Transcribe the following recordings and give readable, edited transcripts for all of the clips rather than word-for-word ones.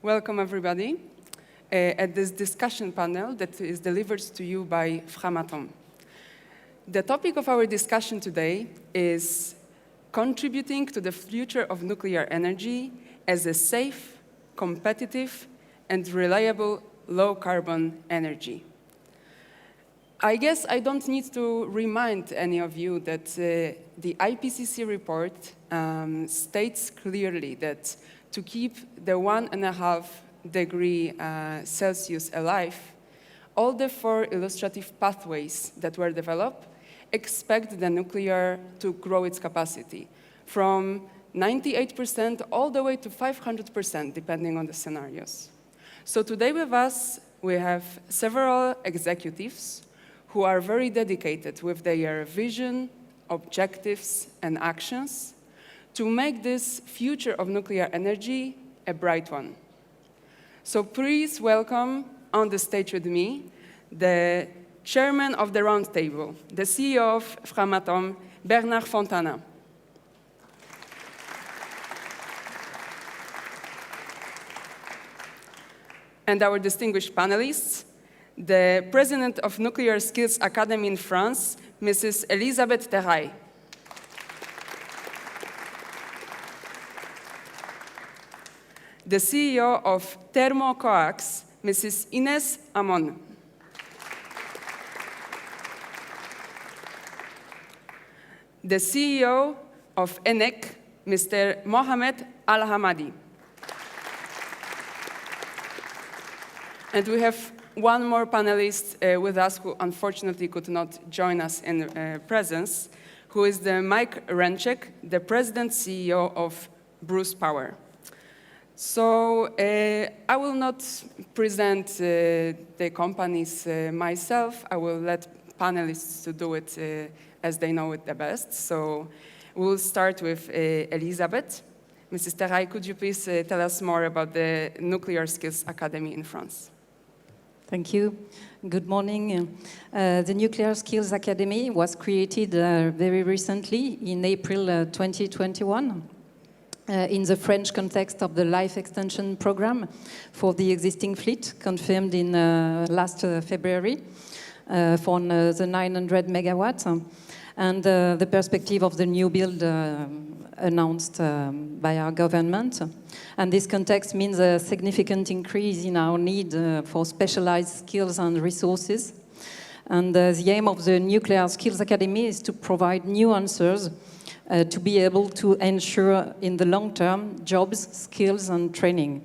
Welcome, everybody, at this discussion panel that is delivered to you by FRAMATOME. The topic of our discussion today is contributing to the future of nuclear energy as a safe, competitive, and reliable low-carbon energy. I guess I don't need to remind any of you that the IPCC report states clearly that to keep the 1.5 degree Celsius alive, all the 4 illustrative pathways that were developed expect the nuclear to grow its capacity from 98% all the way to 500%, depending on the scenarios. So today with us, we have several executives who are very dedicated with their vision, objectives, and actions to make this future of nuclear energy a bright one. So please welcome on the stage with me the chairman of the roundtable, the CEO of FRAMATOME, Bernard Fontana. And our distinguished panelists, the president of Nuclear Skills Academy in France, Mrs. Elisabeth Terrail. The CEO of Thermocoax, Mrs. Ines Amon. The CEO of ENEC, Mr. Mohamed Al-Hamadi. And we have one more panelist with us who unfortunately could not join us in presence, who is the Mike Renchek, the president CEO of Bruce Power. So I will not present the companies myself. I will let panelists to do it as they know it the best. So we'll start with Elisabeth. Mrs. Terrail, could you please tell us more about the Nuclear Skills Academy in France? Thank you. Good morning. The Nuclear Skills Academy was created very recently in April 2021 in the French context of the life extension program for the existing fleet confirmed in last February for the 900 megawatts and the perspective of the new build announced by our government. And this context means a significant increase in our need for specialized skills and resources. And the aim of the Nuclear Skills Academy is to provide new answers to be able to ensure in the long term jobs, skills, and training.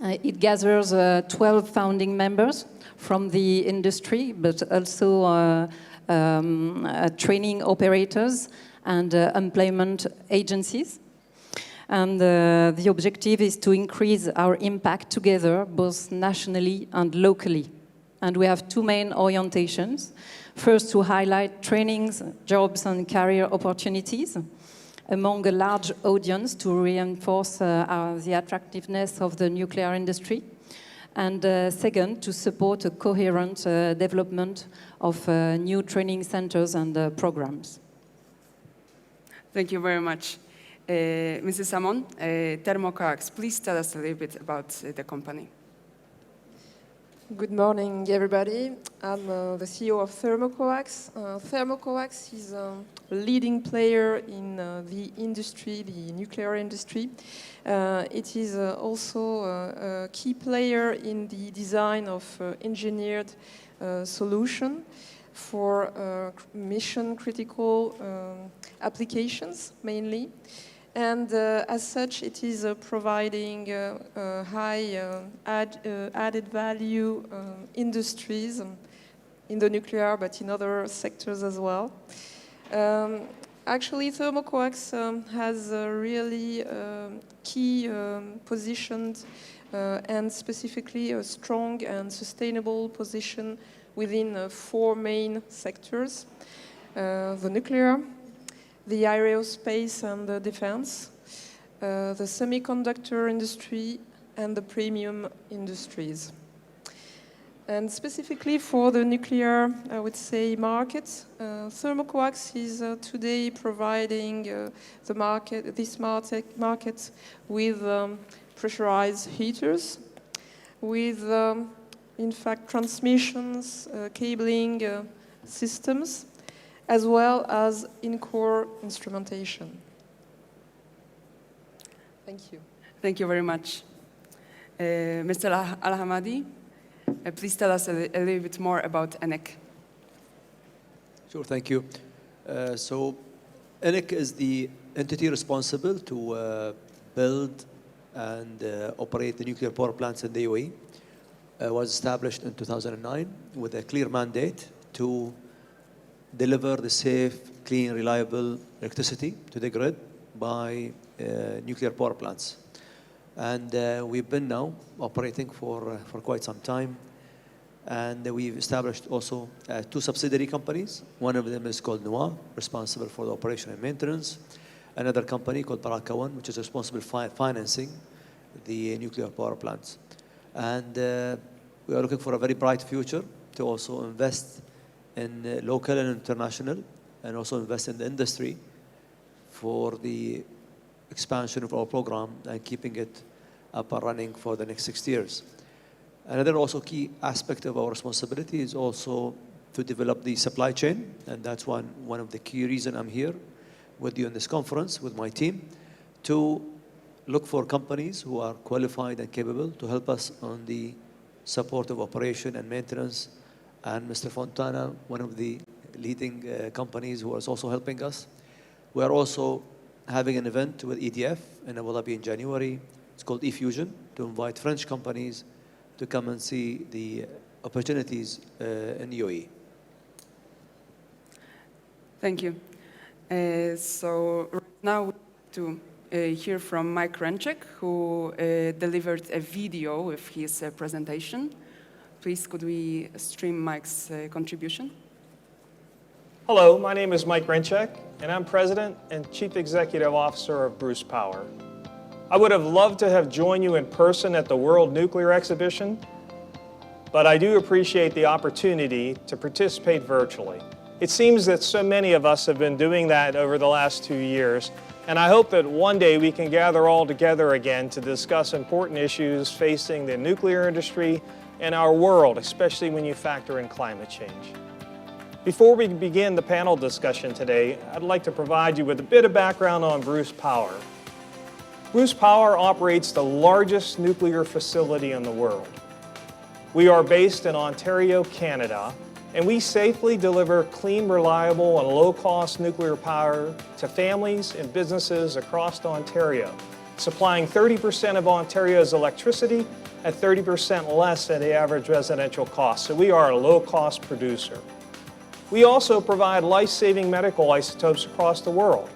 It gathers 12 founding members from the industry, but also training operators and employment agencies. And the objective is to increase our impact together, both nationally and locally. And we have two main orientations. First, to highlight trainings, jobs, and career opportunities among a large audience to reinforce the attractiveness of the nuclear industry. And second, to support a coherent development of new training centers and programs. Thank you very much. Mrs. Amon, Thermocoax, please tell us a little bit about the company. Good morning, everybody. I'm the CEO of Thermocoax. Thermocoax is a leading player in the industry, the nuclear industry. It is also a key player in the design of engineered solution for mission-critical applications, mainly. And as such, it is providing high added value industries in the nuclear, but in other sectors as well. Actually, Thermocoax has a really key positions and specifically a strong and sustainable position within 4 main sectors: the nuclear, the aerospace and the defense, the semiconductor industry, and the premium industries. And specifically for the nuclear, I would say, market, thermocoax is today providing this market with pressurized heaters, with, in fact, transmissions, cabling systems, as well as in-core instrumentation. Thank you. Thank you very much. Mr. Al-Hamadi, please tell us a little bit more about ENEC. Sure, thank you. So ENEC is the entity responsible to build and operate the nuclear power plants in the UAE. Was established in 2009 with a clear mandate to deliver the safe, clean, reliable electricity to the grid by nuclear power plants. And we've been now operating for quite some time. And we've established also 2 subsidiary companies. One of them is called NOAA, responsible for the operation and maintenance. Another company called Baraka One, which is responsible for financing the nuclear power plants. And we are looking for a very bright future to also invest in local and international, and also invest in the industry for the expansion of our program and keeping it up and running for the next 6 years. Another also key aspect of our responsibility is also to develop the supply chain, and that's one of the key reasons I'm here with you in this conference with my team, to look for companies who are qualified and capable to help us on the support of operation and maintenance. And Mr. Fontana, one of the leading companies who is also helping us. We are also having an event with EDF in Abu Dhabi in January. It's called eFusion, to invite French companies to come and see the opportunities in UAE. Thank you. So right now to hear from Mike Renchek, who delivered a video of his presentation. Please, could we stream Mike's contribution? Hello, my name is Mike Renchek, and I'm President and Chief Executive Officer of Bruce Power. I would have loved to have joined you in person at the World Nuclear Exhibition, but I do appreciate the opportunity to participate virtually. It seems that so many of us have been doing that over the last 2 years, and I hope that one day we can gather all together again to discuss important issues facing the nuclear industry and our world, especially when you factor in climate change. Before we begin the panel discussion today, I'd like to provide you with a bit of background on Bruce Power. Bruce Power operates the largest nuclear facility in the world. We are based in Ontario, Canada, and we safely deliver clean, reliable, and low-cost nuclear power to families and businesses across Ontario, supplying 30% of Ontario's electricity at 30% less than the average residential cost. So we are a low-cost producer. We also provide life-saving medical isotopes across the world.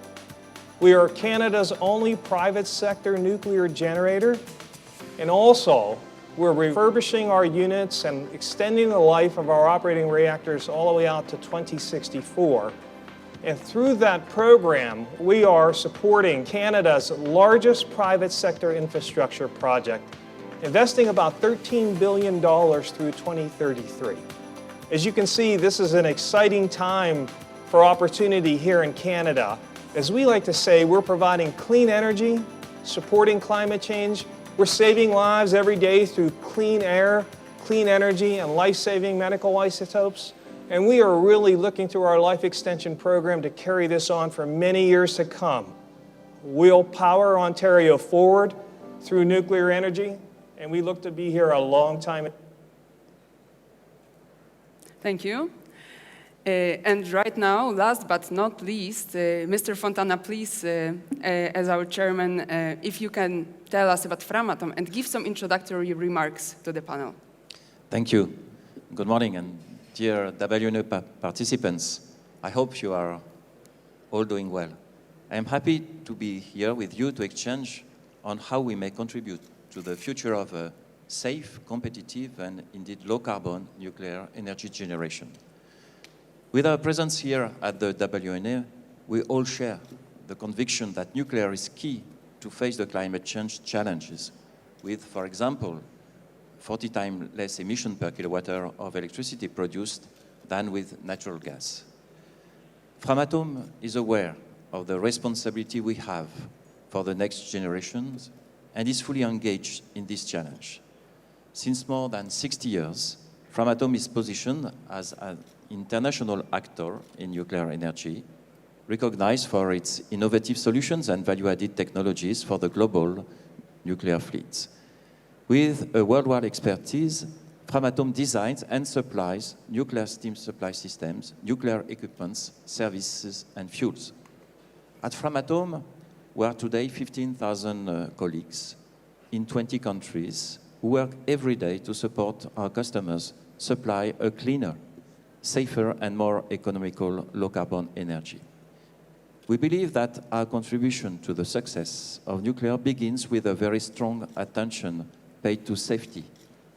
We are Canada's only private sector nuclear generator, and also we're refurbishing our units and extending the life of our operating reactors all the way out to 2064. And through that program, we are supporting Canada's largest private sector infrastructure project, investing about $13 billion through 2033. As you can see, this is an exciting time for opportunity here in Canada. As we like to say, we're providing clean energy, supporting climate change. We're saving lives every day through clean air, clean energy, and life-saving medical isotopes. And we are really looking through our life extension program to carry this on for many years to come. We'll power Ontario forward through nuclear energy, and we look to be here a long time. Thank you. And right now, last but not least, Mr. Fontana, please, as our chairman, if you can tell us about FRAMATOME and give some introductory remarks to the panel. Thank you. Good morning, and dear WNE participants. I hope you are all doing well. I am happy to be here with you to exchange on how we may contribute to the future of a safe, competitive, and indeed low-carbon nuclear energy generation. With our presence here at the WNE, we all share the conviction that nuclear is key to face the climate change challenges with, for example, 40 times less emission per kilowatt-hour of electricity produced than with natural gas. Framatome is aware of the responsibility we have for the next generations and is fully engaged in this challenge. Since more than 60 years, Framatome is positioned as an international actor in nuclear energy, recognized for its innovative solutions and value-added technologies for the global nuclear fleets. With a worldwide expertise, Framatome designs and supplies nuclear steam supply systems, nuclear equipments, services, and fuels. At Framatome, we are today 15,000 colleagues in 20 countries who work every day to support our customers supply a cleaner, safer, and more economical low-carbon energy. We believe that our contribution to the success of nuclear begins with a very strong attention paid to safety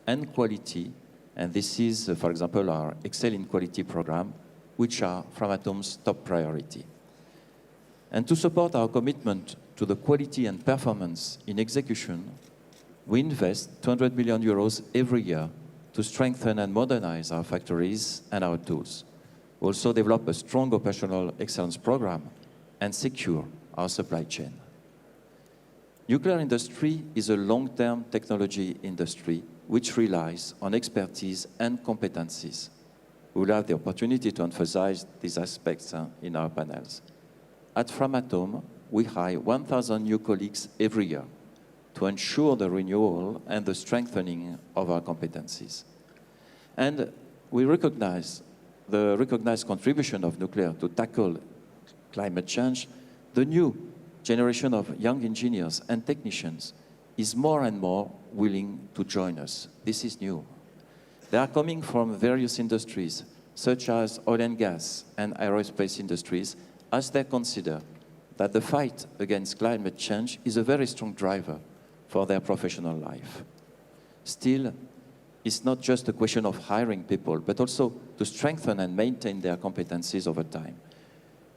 and quality, and this is, for example, our Excel in Quality program, which are Framatome's top priority. And to support our commitment to the quality and performance in execution, we invest 200 million euros every year to strengthen and modernize our factories and our tools. We also develop a strong operational excellence program and secure our supply chain. Nuclear industry is a long-term technology industry which relies on expertise and competencies. We will have the opportunity to emphasize these aspects in our panels. At Framatome, we hire 1,000 new colleagues every year to ensure the renewal and the strengthening of our competencies. And we recognize the recognized contribution of nuclear to tackle climate change. The new generation of young engineers and technicians is more and more willing to join us. This is new. They are coming from various industries, such as oil and gas and aerospace industries, as they consider that the fight against climate change is a very strong driver for their professional life. Still, it's not just a question of hiring people, but also to strengthen and maintain their competencies over time.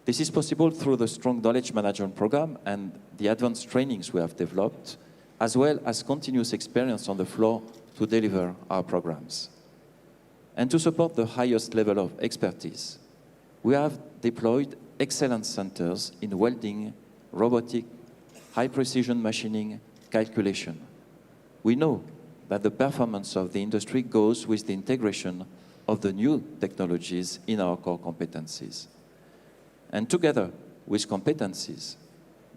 This is possible through the strong knowledge management program and the advanced trainings we have developed, as well as continuous experience on the floor to deliver our programs. And to support the highest level of expertise, we have deployed excellence centers in welding, robotic, high-precision machining, calculation. We know that the performance of the industry goes with the integration of the new technologies in our core competencies. And together with competencies,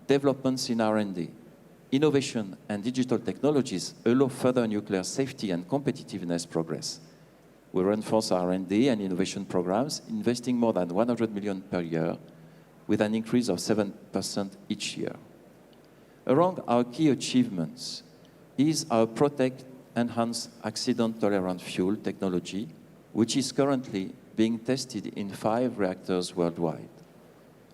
developments in R&D, innovation and digital technologies allow further nuclear safety and competitiveness progress. We reinforce R&D and innovation programs, investing more than 100 million per year, with an increase of 7% each year. Among our key achievements is our Protect Enhanced Accident-Tolerant Fuel technology, which is currently being tested in 5 reactors worldwide.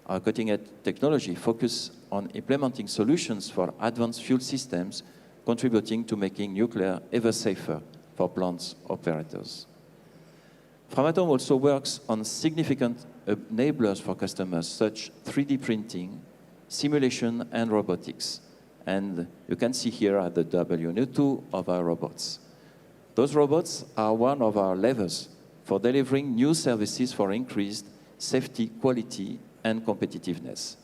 Our cutting-edge technology focuses on implementing solutions for advanced fuel systems, contributing to making nuclear ever safer for plants operators. Framatome also works on significant enablers for customers, such as 3D printing, simulation, and robotics. And you can see here at the WNE 2 of our robots. Those robots are one of our levers for delivering new services for increased safety, quality, and competitiveness.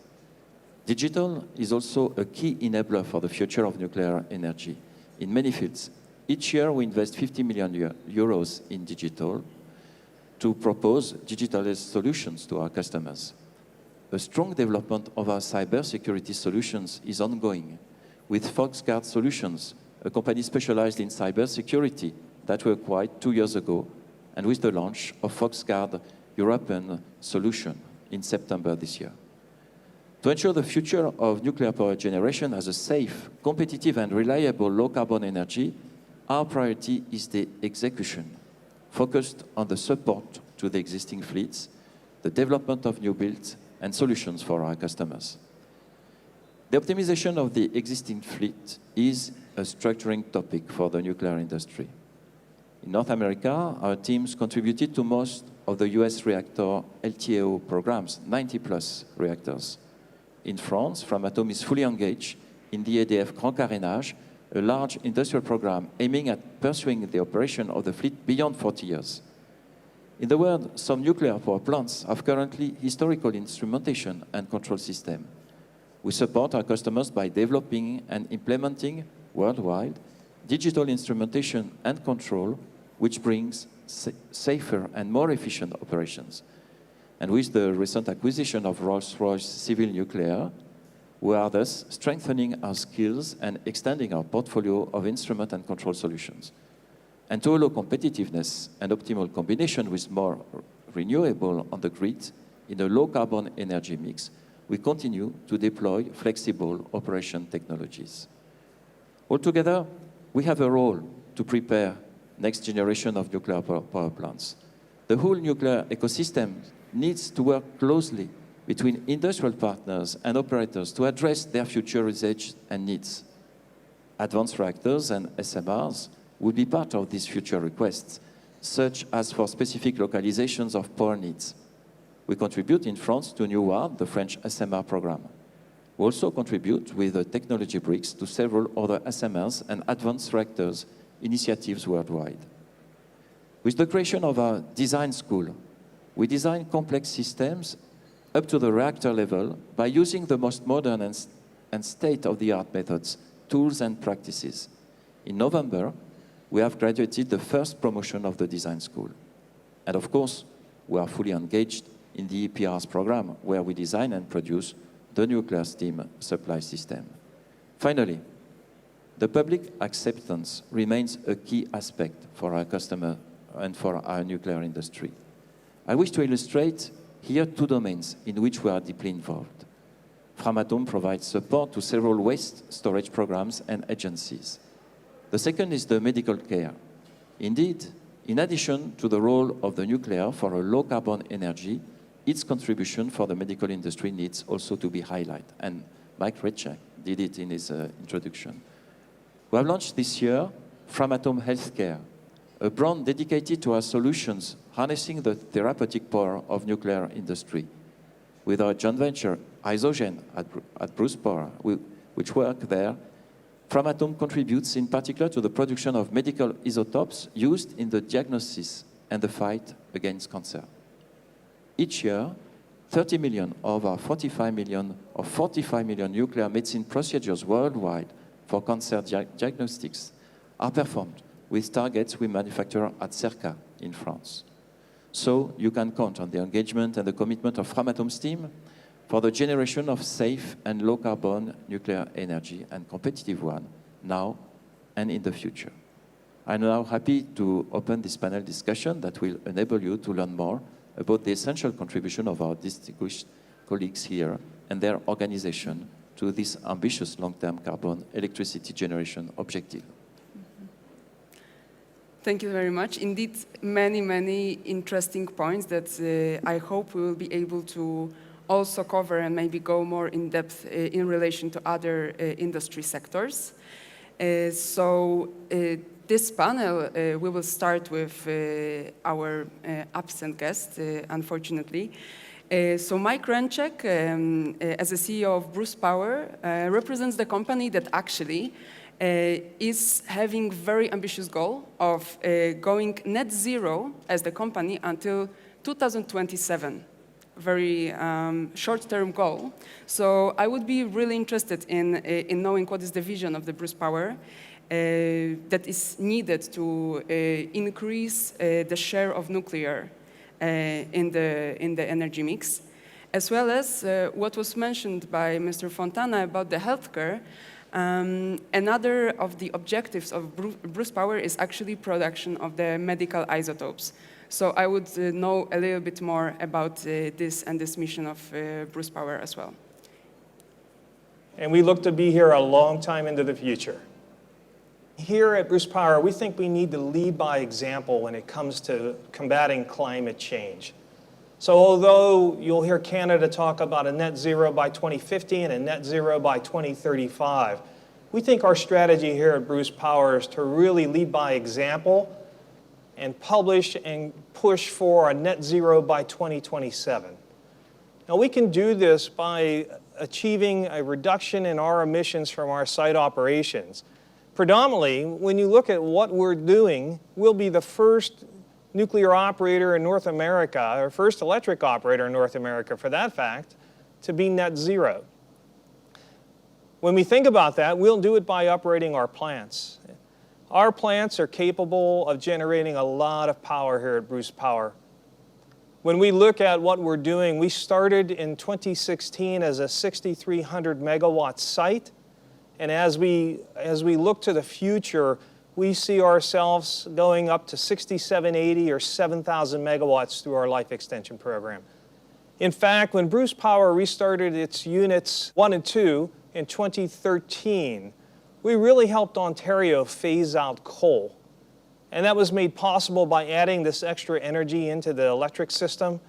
Digital is also a key enabler for the future of nuclear energy. In many fields, each year we invest 50 million euros in digital to propose digitalized solutions to our customers. A strong development of our cybersecurity solutions is ongoing, with FoxGuard Solutions, a company specialized in cybersecurity that we acquired 2 years ago, and with the launch of FoxGuard European solution in September this year. To ensure the future of nuclear power generation as a safe, competitive, and reliable low-carbon energy, our priority is the execution, focused on the support to the existing fleets, the development of new builds, and solutions for our customers. The optimization of the existing fleet is a structuring topic for the nuclear industry. In North America, our teams contributed to most of the US reactor LTAO programs, 90+ reactors. In France, Framatome is fully engaged in the EDF Grand Carénage, a large industrial program aiming at pursuing the operation of the fleet beyond 40 years. In the world, some nuclear power plants have currently historical instrumentation and control system. We support our customers by developing and implementing worldwide digital instrumentation and control, which brings safer and more efficient operations. And with the recent acquisition of Rolls-Royce Civil Nuclear, we are thus strengthening our skills and extending our portfolio of instrument and control solutions. And to allow competitiveness and optimal combination with more renewable on the grid in a low-carbon energy mix, we continue to deploy flexible operation technologies. Altogether, we have a role to prepare next generation of nuclear power plants. The whole nuclear ecosystem needs to work closely between industrial partners and operators to address their future usage and needs. Advanced reactors and SMRs will be part of these future requests, such as for specific localizations of power needs. We contribute in France to NUWARD, the French SMR program. We also contribute with the technology bricks to several other SMRs and advanced reactors initiatives worldwide. With the creation of our design school, we design complex systems up to the reactor level by using the most modern and state-of-the-art methods, tools, and practices. In November, we have graduated the first promotion of the design school. And of course, we are fully engaged in the EPR's program, where we design and produce the nuclear steam supply system. Finally, the public acceptance remains a key aspect for our customer and for our nuclear industry. I wish to illustrate here two domains in which we are deeply involved. FRAMATOME provides support to several waste storage programs and agencies. The second is the medical care. Indeed, in addition to the role of the nuclear for a low-carbon energy, its contribution for the medical industry needs also to be highlighted, and Mike Redcheck did it in his introduction. We have launched this year FRAMATOME Healthcare, a brand dedicated to our solutions harnessing the therapeutic power of nuclear industry. With our joint venture, Isogen, at Bruce Power, which work there, FRAMATOME contributes in particular to the production of medical isotopes used in the diagnosis and the fight against cancer. Each year, 30 million of our 45 million nuclear medicine procedures worldwide for cancer diagnostics are performed with targets we manufacture at Cerca in France. So you can count on the engagement and the commitment of FRAMATOME's team for the generation of safe and low-carbon nuclear energy, and competitive one, now and in the future. I'm now happy to open this panel discussion that will enable you to learn more about the essential contribution of our distinguished colleagues here and their organization to this ambitious long-term carbon electricity generation objective. Thank you very much. Indeed, many interesting points that I hope we will be able to also cover and maybe go more in depth in relation to other industry sectors. This panel, we will start with our absent guest, unfortunately. So Mike Renczek, as a CEO of Bruce Power, represents the company that actually is having very ambitious goal of going net zero as the company until 2027. Very short-term goal. So I would be really interested in knowing what is the vision of the Bruce Power that is needed to increase the share of nuclear in the energy mix, as well as what was mentioned by Mr. Fontana about the healthcare. Another of the objectives of Bruce Power is actually production of the medical isotopes. So I would know a little bit more about this and this mission of Bruce Power as well. And we look to be here a long time into the future. Here at Bruce Power, we think we need to lead by example when it comes to combating climate change. So although you'll hear Canada talk about a net zero by 2050 and a net zero by 2035, we think our strategy here at Bruce Power is to really lead by example and publish and push for a net zero by 2027. Now we can do this by achieving a reduction in our emissions from our site operations. Predominantly, when you look at what we're doing, we'll be the first nuclear operator in North America, or first electric operator in North America, for that fact, to be net zero. When we think about that, we'll do it by operating our plants. Our plants are capable of generating a lot of power here at Bruce Power. When we look at what we're doing, we started in 2016 as a 6,300 megawatt site. And as we look to the future, we see ourselves going up to 6,780 or 7,000 megawatts through our life extension program. In fact, when Bruce Power restarted its units 1 and 2 in 2013, we really helped Ontario phase out coal. And that was made possible by adding this extra energy into the electric system,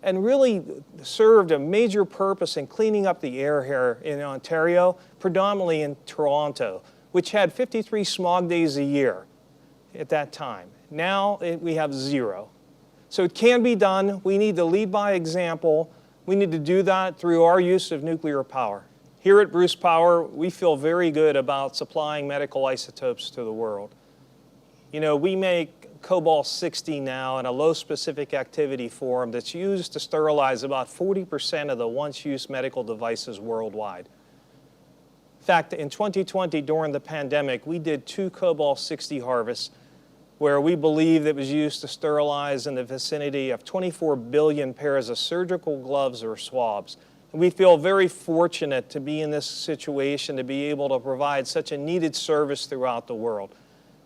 and really served a major purpose in cleaning up the air here in Ontario, predominantly in Toronto, which had 53 smog days a year at that time. Now we have 0. So it can be done. We need to lead by example. We need to do that through our use of nuclear power. Here at Bruce Power, we feel very good about supplying medical isotopes to the world. You know, we make cobalt-60 now in a low specific activity form that's used to sterilize about 40% of the once-used medical devices worldwide. In fact, in 2020, during the pandemic, we did 2 cobalt-60 harvests where we believe it was used to sterilize in the vicinity of 24 billion pairs of surgical gloves or swabs. And we feel very fortunate to be in this situation, to be able to provide such a needed service throughout the world.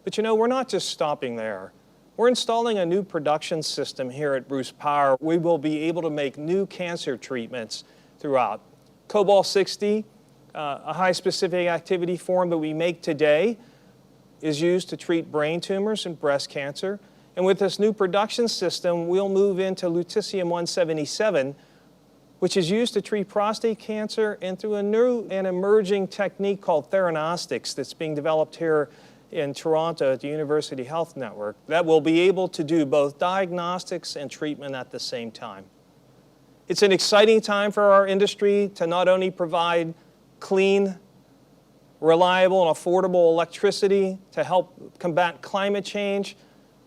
But you know, we're not just stopping there. We're installing a new production system here at Bruce Power. We will be able to make new cancer treatments throughout. Cobalt-60, a high specific activity form that we make today, is used to treat brain tumors and breast cancer. And with this new production system, we'll move into lutetium-177, which is used to treat prostate cancer, and through a new and emerging technique called theranostics that's being developed here in Toronto at the University Health Network that will be able to do both diagnostics and treatment at the same time. It's an exciting time for our industry to not only provide clean, reliable, and affordable electricity to help combat climate change,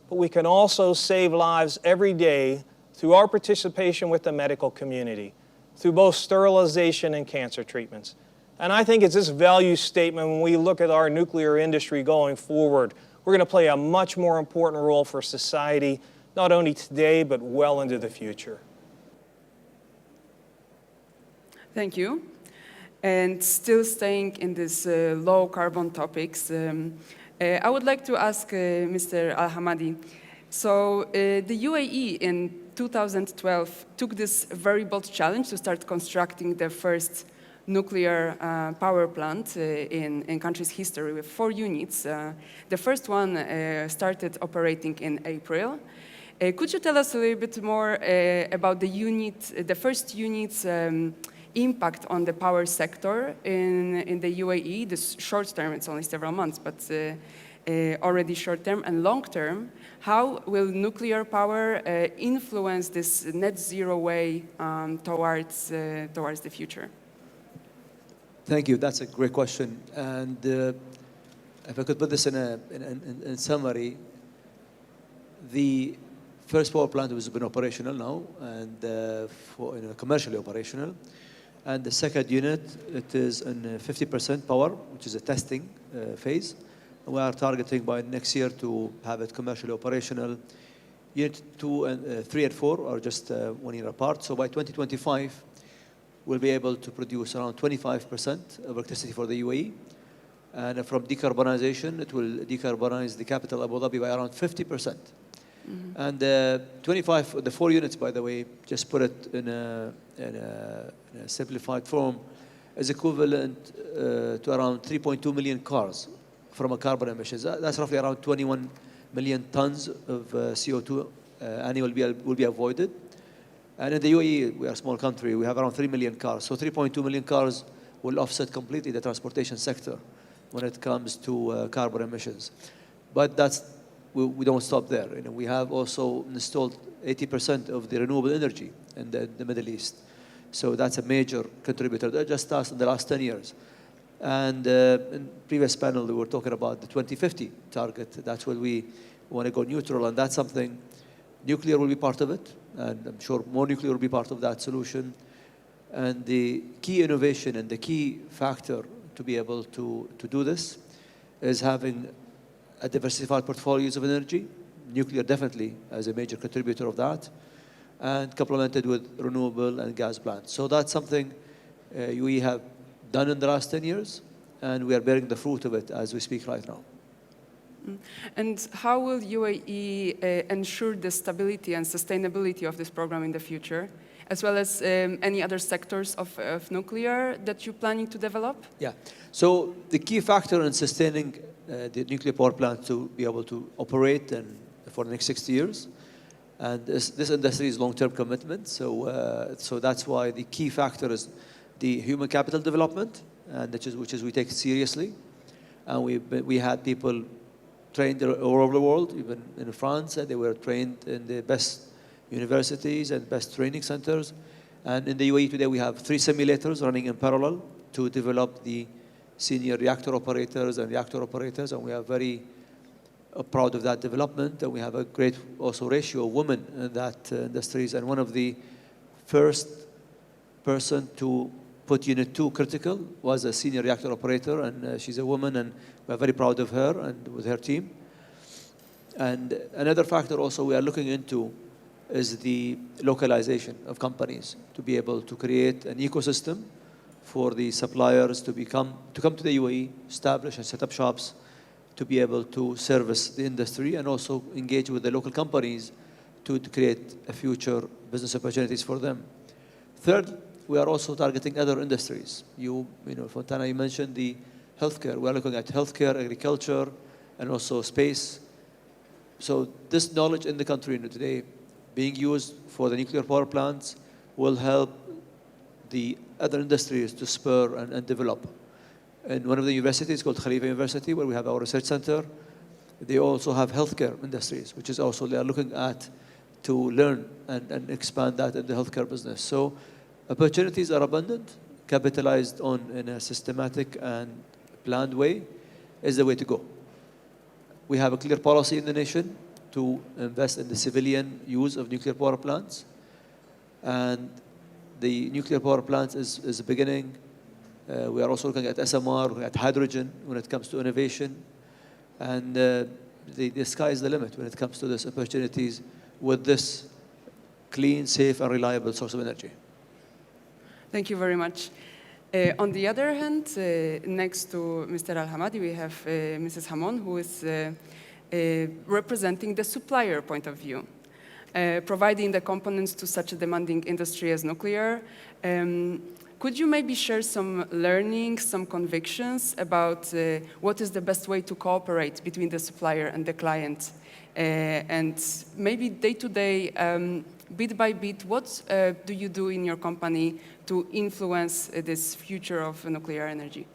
but we can also save lives every day through our participation with the medical community, through both sterilization and cancer treatments. And I think it's this value statement when we look at our nuclear industry going forward. We're going to play a much more important role for society, not only today, but well into the future. Thank you. And still staying in this low carbon topics, I would like to ask Mr. Al-Hamadi. So the UAE in 2012 took this very bold challenge to start constructing the first nuclear power plant in country's history with 4 units. The first one started operating in April. Could you tell us a little bit more about the first unit's impact on the power sector in the UAE? This short term, it's only several months, but already short term and long term. How will nuclear power influence this net zero way towards the future? Thank you. That's a great question. And if I could put this in summary, the first power plant has been operational now and commercially operational. And the second unit, it is in 50% power, which is a testing phase. And we are targeting by next year to have it commercially operational. Unit 3 and 4 are just 1 year apart. So by 2025, we'll be able to produce around 25% of electricity for the UAE. And from decarbonization, it will decarbonize the capital Abu Dhabi by around 50%. Mm-hmm. And the 4 units, by the way, just put it in a simplified form, is equivalent to around 3.2 million cars from a carbon emissions. That's roughly around 21 million tons of CO2 annually will be avoided. And in the UAE, we are a small country, we have around 3 million cars. So 3.2 million cars will offset completely the transportation sector when it comes to carbon emissions. But we don't stop there. We have also installed 80% of the renewable energy in the Middle East. So that's a major contributor. That just starts in the last 10 years. And in previous panel, we were talking about the 2050 target. That's where we want to go neutral, and that's something, nuclear will be part of it, and I'm sure more nuclear will be part of that solution. And the key innovation and the key factor to be able to do this is having a diversified portfolios of energy, nuclear definitely as a major contributor of that, and complemented with renewable and gas plants. So that's something we have done in the last 10 years, and we are bearing the fruit of it as we speak right now. And how will UAE ensure the stability and sustainability of this program in the future, as well as any other sectors of nuclear that you're planning to develop? Yeah. So the key factor in sustaining the nuclear power plant to be able to operate for the next 60 years, and this industry is long-term commitment. So that's why the key factor is the human capital development, and which is we take seriously. And we had people trained all over the world, even in France. They were trained in the best universities and best training centers. And in the UAE today, we have 3 simulators running in parallel to develop the senior reactor operators and reactor operators. And we are very proud of that development. And we have a great also ratio of women in that industries. And one of the first person to put Unit 2 critical was a senior reactor operator, and she's a woman, and we're very proud of her and with her team. And another factor also we are looking into is the localization of companies, to be able to create an ecosystem for the suppliers to come to the UAE, establish and set up shops, to be able to service the industry and also engage with the local companies to create a future business opportunities for them. Third, we are also targeting other industries. You know, Fontana, you mentioned the healthcare. We are looking at healthcare, agriculture, and also space. So this knowledge in the country today being used for the nuclear power plants will help the other industries to spur and develop. In one of the universities called Khalifa University, where we have our research center, they also have healthcare industries, which is also they are looking at to learn and expand that in the healthcare business. So opportunities are abundant, capitalized on in a systematic and planned way is the way to go. We have a clear policy in the nation to invest in the civilian use of nuclear power plants. And the nuclear power plants is the beginning. We are also looking at SMR, looking at hydrogen when it comes to innovation. And the sky is the limit when it comes to these opportunities with this clean, safe, and reliable source of energy. Thank you very much. On the other hand, next to Mr. Al-Hamadi, we have Mrs. Hamon, who is representing the supplier point of view, providing the components to such a demanding industry as nuclear. Could you maybe share some learnings, some convictions about what is the best way to cooperate between the supplier and the client? And maybe day-to-day, bit by bit, what do you do in your company to influence this future of nuclear energy?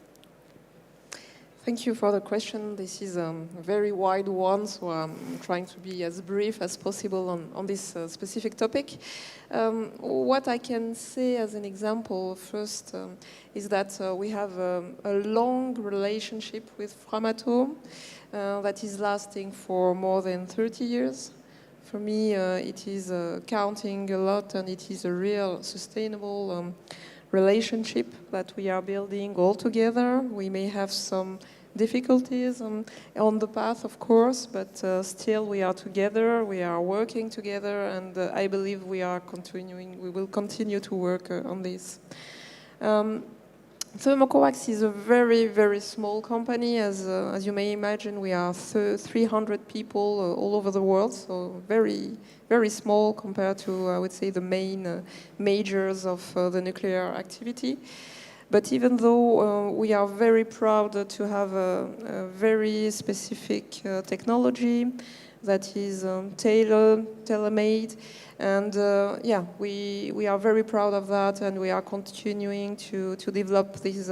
Thank you for the question. This is a very wide one, so I'm trying to be as brief as possible on this specific topic. What I can say as an example first is that we have a long relationship with FRAMATOME that is lasting for more than 30 years. For me, it is counting a lot, and it is a real sustainable relationship that we are building all together. We may have some difficulties on the path, of course, but still we are together, we are working together, and I believe we will continue to work on this. Thermocoax is a very, very small company. As you may imagine, we are 300 people all over the world, so very, very small compared to, I would say, the main majors of the nuclear activity. But even though we are very proud to have a very specific technology that is tailor-made, and yeah, we are very proud of that, and we are continuing to develop these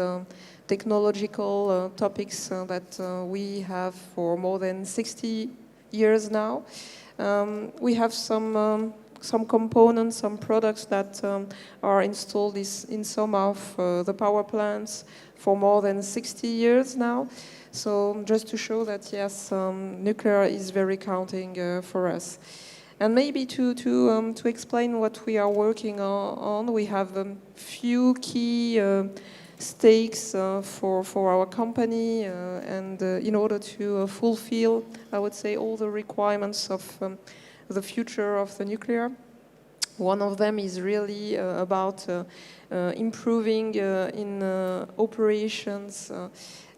technological topics that we have for more than 60 years now. We have some some components, some products that are installed in some of the power plants for more than 60 years now. So just to show that, yes, nuclear is very counting for us. And maybe to explain what we are working on, we have a few key stakes for our company and in order to fulfill, I would say, all the requirements of the future of the nuclear. One of them is really about improving in operations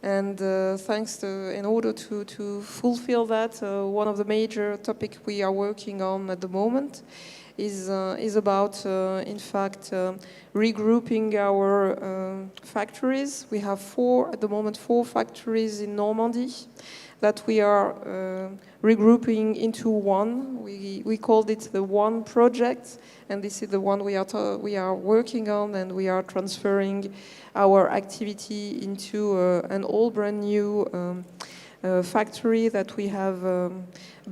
and thanks to, in order to fulfill that, one of the major topics we are working on at the moment is about, in fact, regrouping our factories. We have at the moment, 4 factories in Normandy that we are regrouping into one. We called it the One Project, and this is the one we are working on, and we are transferring our activity into an all brand new factory that we have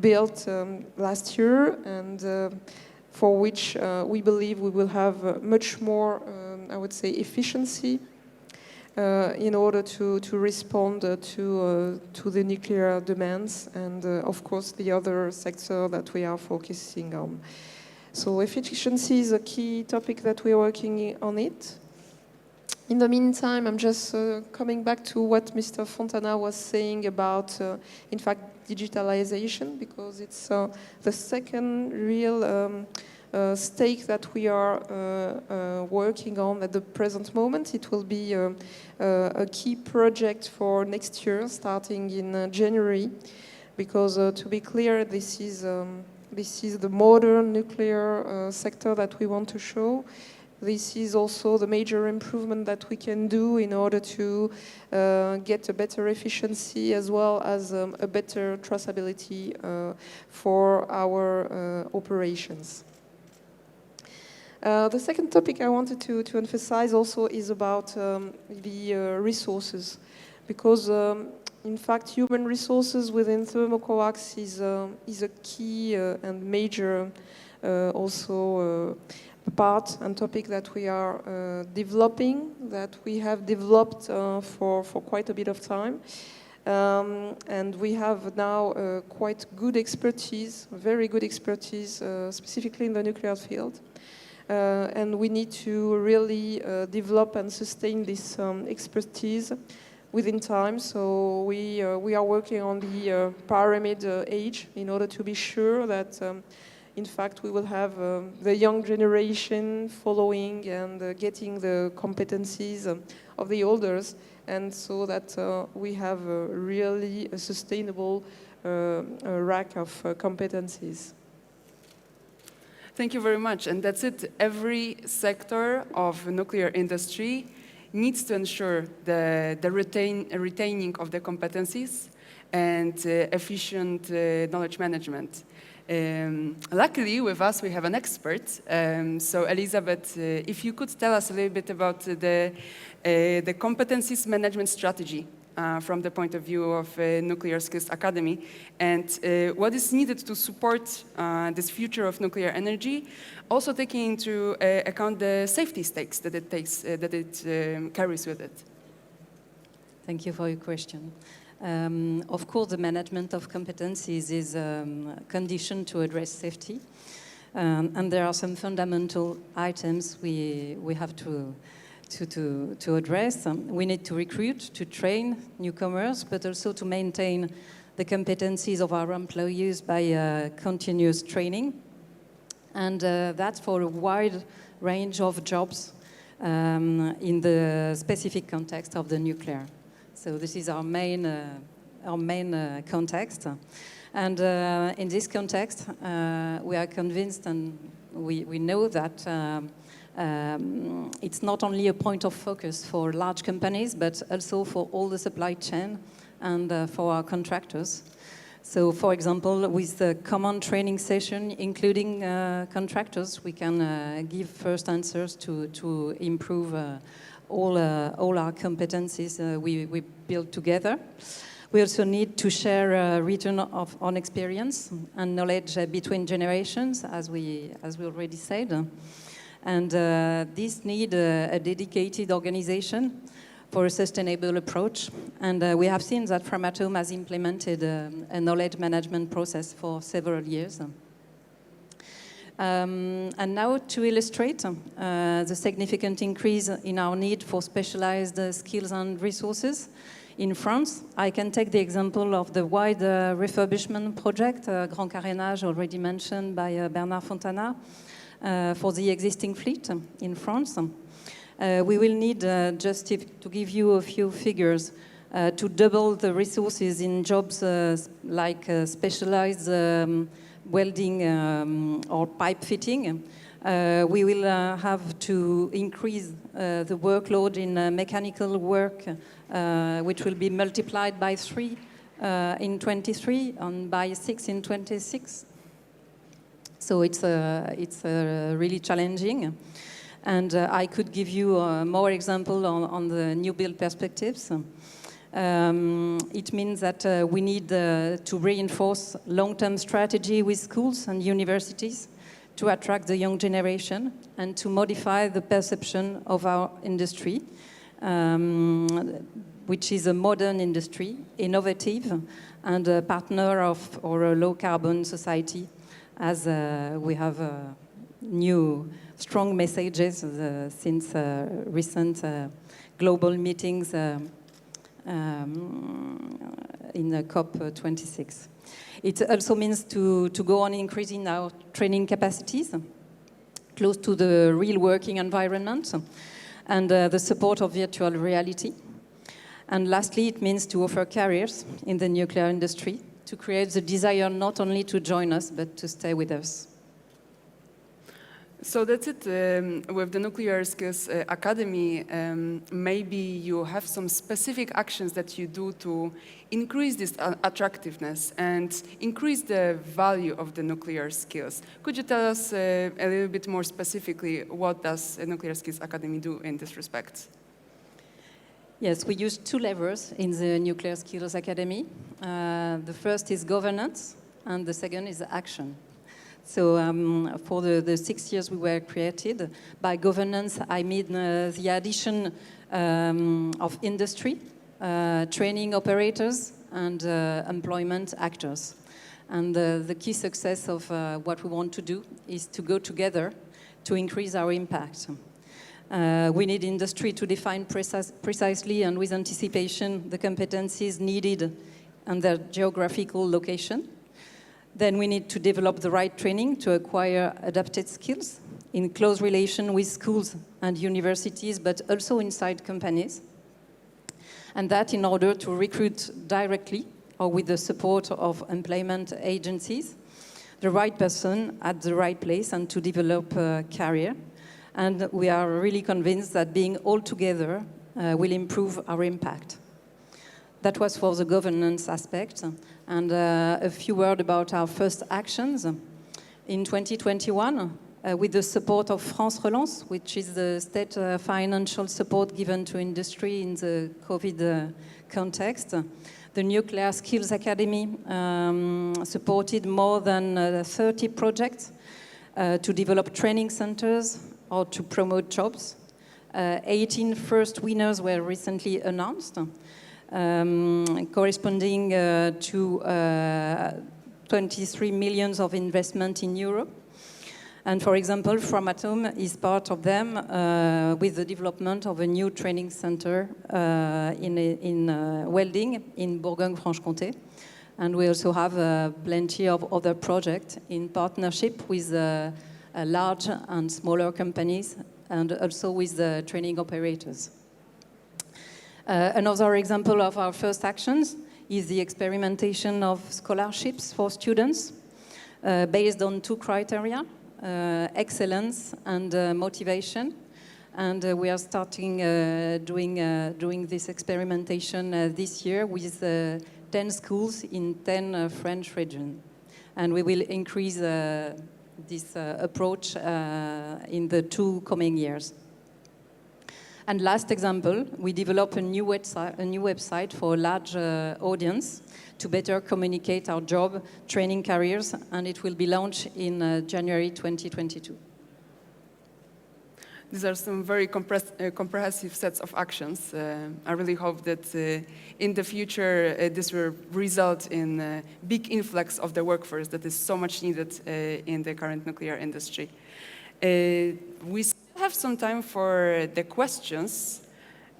built last year, and for which we believe we will have much more, I would say, efficiency in order to respond to the nuclear demands and, of course, the other sector that we are focusing on. So efficiency is a key topic that we are working on it. In the meantime, I'm just coming back to what Mr. Fontana was saying about, in fact, digitalization, because it's the second real stake that we are working on at the present moment. It will be a key project for next year, starting in January, because to be clear, this is the modern nuclear sector that we want to show. This is also the major improvement that we can do in order to get a better efficiency as well as a better traceability for our operations. The second topic I wanted to emphasize also is about the resources, because in fact human resources within thermocoax is a key and major also part and topic that we are developing, that we have developed for quite a bit of time. And we have now quite good expertise, very good expertise, specifically in the nuclear field. And we need to really develop and sustain this expertise within time. So we are working on the pyramid age in order to be sure that in fact we will have the young generation following and getting the competencies of the elders, and so that we have really a sustainable rack of competencies. Thank you very much, and that's it. Every sector of nuclear industry needs to ensure the retaining of the competencies and efficient knowledge management. Luckily, with us, we have an expert. So, Elizabeth, if you could tell us a little bit about the competencies management strategy from the point of view of Nuclear Skills Academy, and what is needed to support this future of nuclear energy, also taking into account the safety stakes that it carries with it. Thank you for your question. Of course, the management of competencies is a condition to address safety, and there are some fundamental items we have to address. We need to recruit, to train newcomers, but also to maintain the competencies of our employees by continuous training, and that's for a wide range of jobs in the specific context of the nuclear. So this is our main context, and in this context, we are convinced and we know that it's not only a point of focus for large companies, but also for all the supply chain and for our contractors. So, for example, with the common training session, including contractors, we can give first answers to improve all our competencies we build together. We also need to share return on experience and knowledge between generations, as we already said. And this need a dedicated organization for a sustainable approach. And we have seen that FRAMATOME has implemented a knowledge management process for several years. And now to illustrate the significant increase in our need for specialized skills and resources in France, I can take the example of the wide refurbishment project, Grand Carénage, already mentioned by Bernard Fontana, for the existing fleet in France. We will need, just to give you a few figures, to double the resources in jobs like specialized welding or pipe fitting. We will have to increase the workload in mechanical work, which will be multiplied by 3 in 23 and by 6 in 26. So it's really challenging. And I could give you more example on the new build perspectives. It means that we need to reinforce long-term strategy with schools and universities to attract the young generation and to modify the perception of our industry, which is a modern industry, innovative, and a partner of a low-carbon society, as we have new strong messages since recent global meetings in COP26. It also means to go on increasing our training capacities close to the real working environment and the support of virtual reality. And lastly, it means to offer careers in the nuclear industry to create the desire not only to join us, but to stay with us. So that's it with the Nuclear Skills Academy. Maybe you have some specific actions that you do to increase this attractiveness and increase the value of the nuclear skills. Could you tell us a little bit more specifically what does the Nuclear Skills Academy do in this respect? Yes, we use 2 levers in the Nuclear Skills Academy. The first is governance, and the second is action. So for the 6 years we were created, by governance I mean the addition of industry, training operators, and employment actors. And the key success of what we want to do is to go together to increase our impact. We need industry to define precisely and with anticipation the competencies needed and their geographical location. Then we need to develop the right training to acquire adapted skills in close relation with schools and universities, but also inside companies. And that in order to recruit directly or with the support of employment agencies, the right person at the right place and to develop a career. And we are really convinced that being all together will improve our impact. That was for the governance aspect. And a few words about our first actions. In 2021, with the support of France Relance, which is the state financial support given to industry in the COVID context, the Nuclear Skills Academy supported more than 30 projects to develop training centers or to promote jobs. 18 first winners were recently announced. Corresponding to 23 million of investment in Europe. And for example, FRAMATOME is part of them with the development of a new training center in welding in Bourgogne-Franche-Comté. And we also have plenty of other projects in partnership with large and smaller companies and also with the training operators. Another example of our first actions is the experimentation of scholarships for students based on 2 criteria, excellence and motivation. And we are starting doing this experimentation this year with 10 schools in 10 French regions. And we will increase this approach in the 2 coming years. And last example, we developed a new website for a large audience to better communicate our job, training careers, and it will be launched in January 2022. These are some very comprehensive sets of actions. I really hope that in the future this will result in a big influx of the workforce that is so much needed in the current nuclear industry. We still have some time for the questions.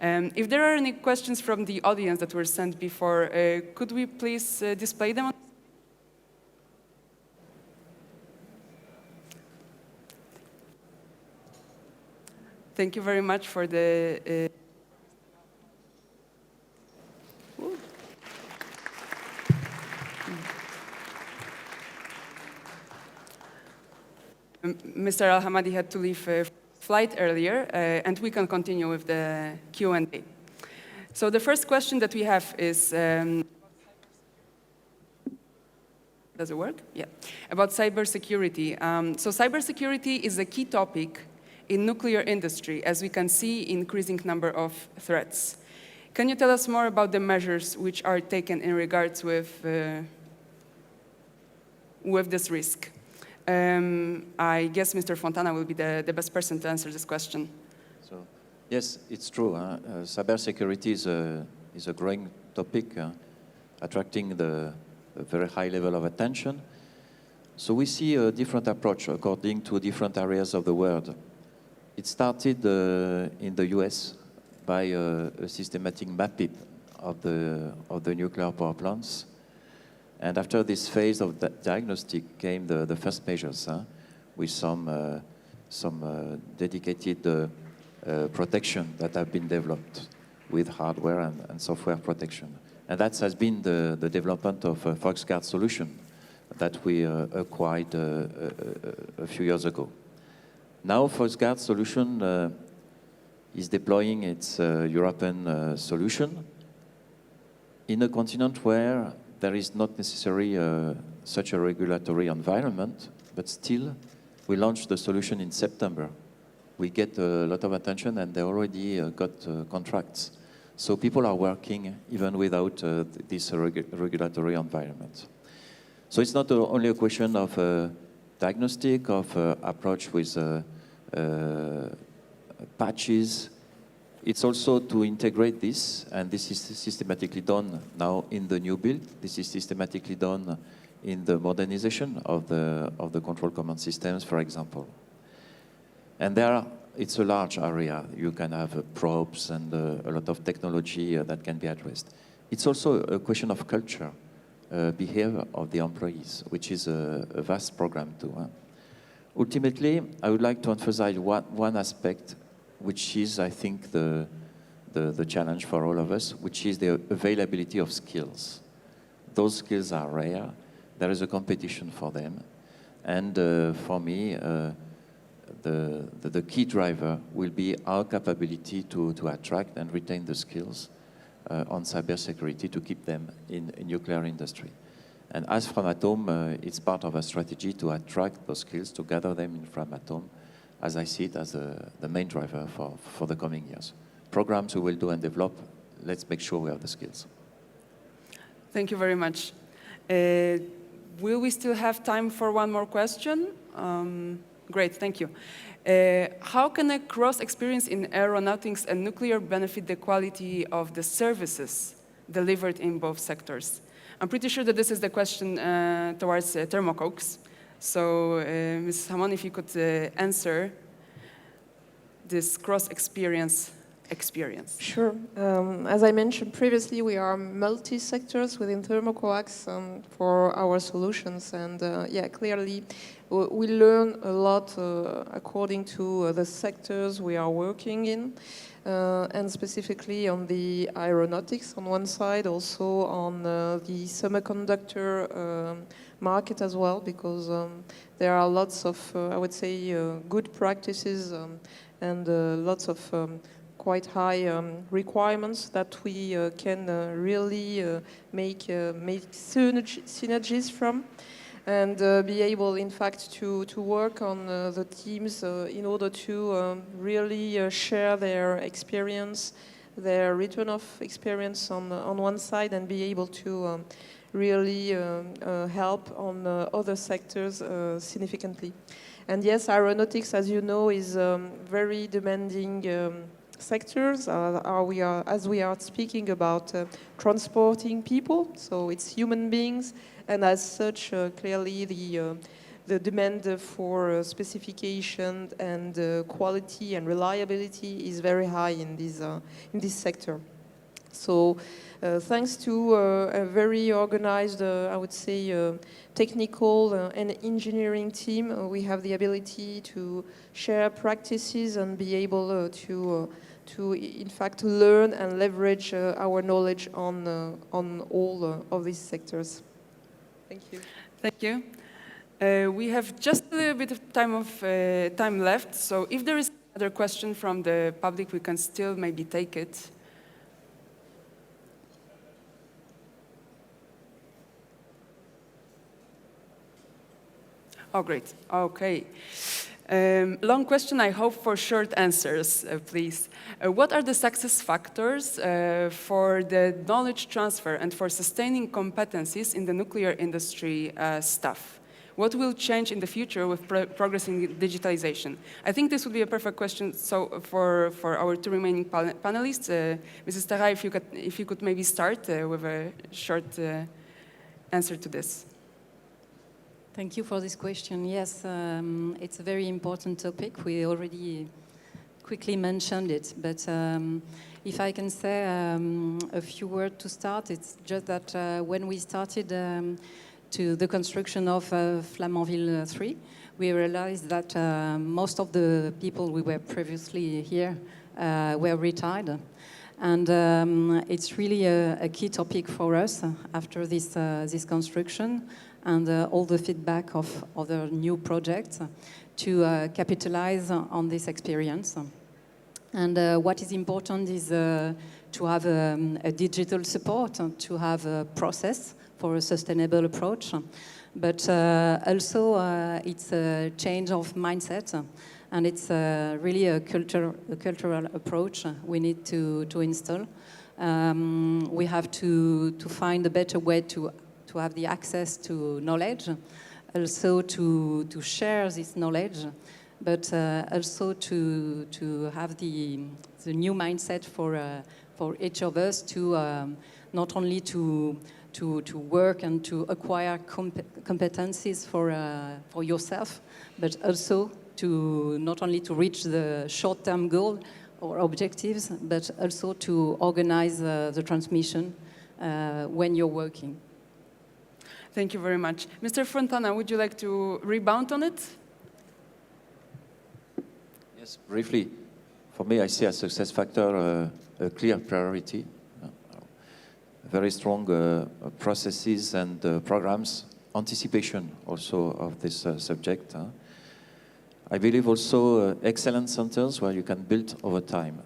If there are any questions from the audience that were sent before, could we please display them? Thank you very much for the... Mr. Al-Hamadi had to leave a flight earlier, and we can continue with the Q&A. So the first question that we have is... does it work? Yeah. About cybersecurity. So cybersecurity is a key topic in nuclear industry, as we can see increasing number of threats. Can you tell us more about the measures which are taken in regards with this risk? I guess Mr. Fontana will be the best person to answer this question. So, yes, it's true. Cybersecurity is a growing topic, attracting a very high level of attention. So we see a different approach according to different areas of the world. It started in the US by a systematic mapping of the nuclear power plants. And after this phase of diagnostic came the first measures with some dedicated protection that have been developed with hardware and software protection. And that has been the development of a FoxGuard solution that we acquired a few years ago. Now, FoxGuard solution is deploying its European solution in a continent where there is not necessarily such a regulatory environment, but still, we launched the solution in September. We get a lot of attention, and they already got contracts. So people are working even without this regulatory environment. So it's not only a question of diagnostic, of approach with patches. It's also to integrate this, and this is systematically done now in the new build. This is systematically done in the modernization of the control command systems, for example. And it's a large area. You can have probes and a lot of technology that can be addressed. It's also a question of culture, behavior of the employees, which is a vast program too. Ultimately, I would like to emphasize one aspect, which is, I think, the challenge for all of us, which is the availability of skills. Those skills are rare. There is a competition for them. And for me, the key driver will be our capability to attract and retain the skills on cybersecurity to keep them in nuclear industry. And as Framatome, it's part of our strategy to attract those skills, to gather them in Framatome, as I see it as the main driver for the coming years. Programs we will do and develop, let's make sure we have the skills. Thank you very much. Will we still have time for one more question? Great, thank you. How can a cross-experience in aeronautics and nuclear benefit the quality of the services delivered in both sectors? I'm pretty sure that this is the question towards thermocoax. So, Ms. Hamon, if you could answer this cross-experience. Sure. As I mentioned previously, we are multi-sectors within thermocoax for our solutions. And yeah, clearly, we learn a lot according to the sectors we are working in. And specifically on the aeronautics on one side, also on the semiconductor market as well, because there are lots of, I would say, good practices and lots of quite high requirements that we can really make synergies from. and be able, in fact, to work on the teams in order to really share their experience, their return of experience on one side, and be able to really help on other sectors significantly. And yes, aeronautics, as you know, is very demanding sectors. As we are speaking about transporting people, so it's human beings, and as such, clearly the demand for specification and quality and reliability is very high in this sector. So thanks to a very organized, I would say, technical and engineering team, we have the ability to share practices and be able to in fact learn and leverage our knowledge on all of these sectors. Thank you. Thank you. We have just a little bit of time left, so if there is another question from the public, we can still maybe take it. Oh, great. Okay. Long question, I hope for short answers, please. What are the success factors for the knowledge transfer and for sustaining competencies in the nuclear industry staff? What will change in the future with progressing digitalization? I think this would be a perfect question for our two remaining panelists. Mrs. Tara, if you could maybe start with a short answer to this. Thank you for this question. Yes, it's a very important topic. We already quickly mentioned it, but if I can say a few words to start, it's just that when we started to the construction of Flamanville 3, we realized that most of the people we were previously here were retired. And it's really a key topic for us after this construction and all the feedback of other new projects to capitalize on this experience. And what is important is to have a digital support, to have a process for a sustainable approach, but also it's a change of mindset, and it's really a cultural approach we need to install. We have to find a better way to have the access to knowledge, also to share this knowledge, but also to have the new mindset for each of us to not only to work and to acquire competencies for yourself, but also to not only to reach the short-term goal or objectives, but also to organize the transmission when you're working. Thank you very much. Mr. Fontana, would you like to rebound on it? Yes, briefly. For me, I see as success factor a clear priority, very strong processes and programs, anticipation also of this subject. I believe also excellent centers where you can build over time,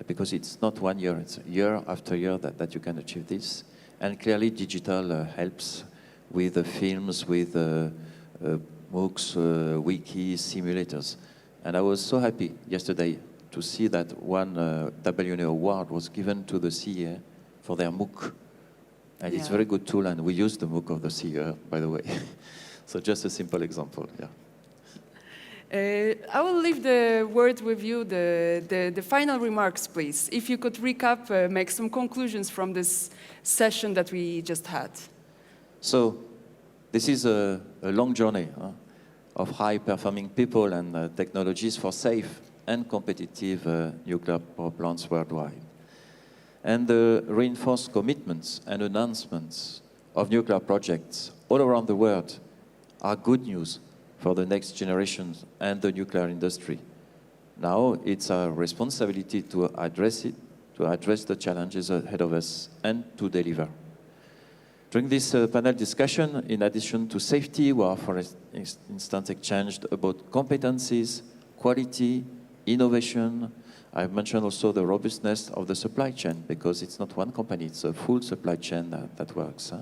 because it's not 1 year, it's year after year that you can achieve this. And clearly digital helps with the films, with MOOCs, wikis, simulators. And I was so happy yesterday to see that one WNE award was given to the CEA for their MOOC. And it's a very good tool, and we use the MOOC of the CEA, by the way. So just a simple example, yeah. I will leave the word with you, the final remarks, please. If you could recap, make some conclusions from this session that we just had. So this is a long journey of high-performing people and technologies for safe and competitive nuclear power plants worldwide. And the reinforced commitments and announcements of nuclear projects all around the world are good news for the next generations and the nuclear industry. Now it's our responsibility to address it, to address the challenges ahead of us, and to deliver. During this panel discussion, in addition to safety, we are, for instance, exchanged about competencies, quality, innovation. I've mentioned also the robustness of the supply chain, because it's not one company, it's a full supply chain that works.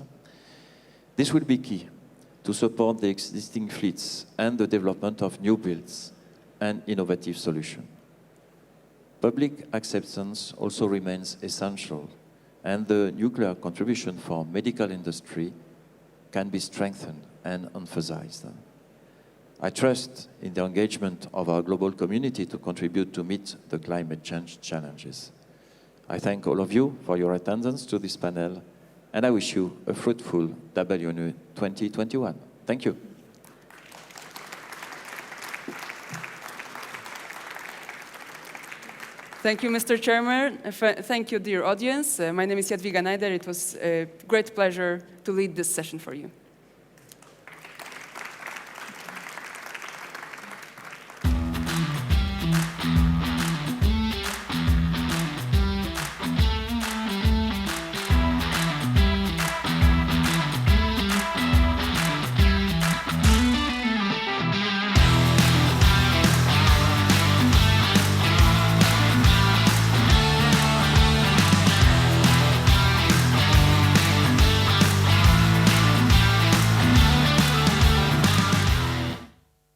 This will be key to support the existing fleets and the development of new builds and innovative solutions. Public acceptance also remains essential, and the nuclear contribution for medical industry can be strengthened and emphasized. I trust in the engagement of our global community to contribute to meet the climate change challenges. I thank all of you for your attendance to this panel, and I wish you a fruitful WNE 2021. Thank you. Thank you, Mr. Chairman. Thank you, dear audience. My name is Jadwiga Najder. It was a great pleasure to lead this session for you.